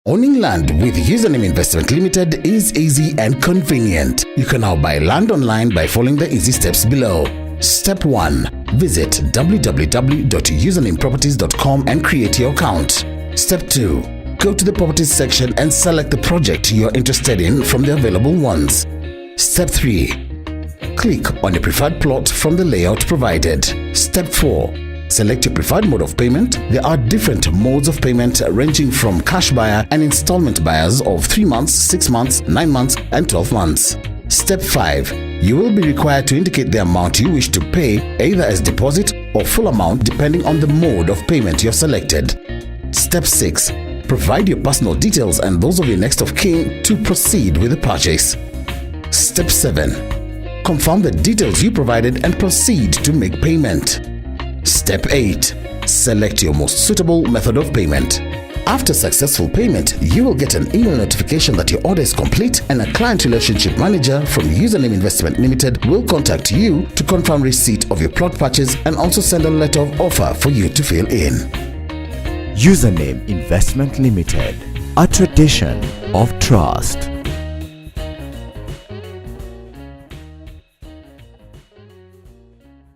Owning land with Username Investment Limited is easy and convenient. You can now buy land online by following the easy steps below. Step 1. Visit www.usernameproperties.com and create your account. Step 2. Go to the Properties section and select the project you are interested in from the available ones. Step 3. Click on a preferred plot from the layout provided. Step 4. Select your preferred mode of payment. There are different modes of payment ranging from cash buyer and installment buyers of 3 months, 6 months, 9 months and 12 months. Step 5. You will be required to indicate the amount you wish to pay, either as deposit or full amount depending on the mode of payment you have selected. Step 6. Provide your personal details and those of your next of kin to proceed with the purchase. Step 7. Confirm the details you provided and proceed to make payment. Step 8. Select your most suitable method of payment. After successful payment, you will get an email notification that your order is complete, and a client relationship manager from Username Investment Limited will contact you to confirm receipt of your plot purchase and also send a letter of offer for you to fill in. Username Investment Limited, a tradition of trust.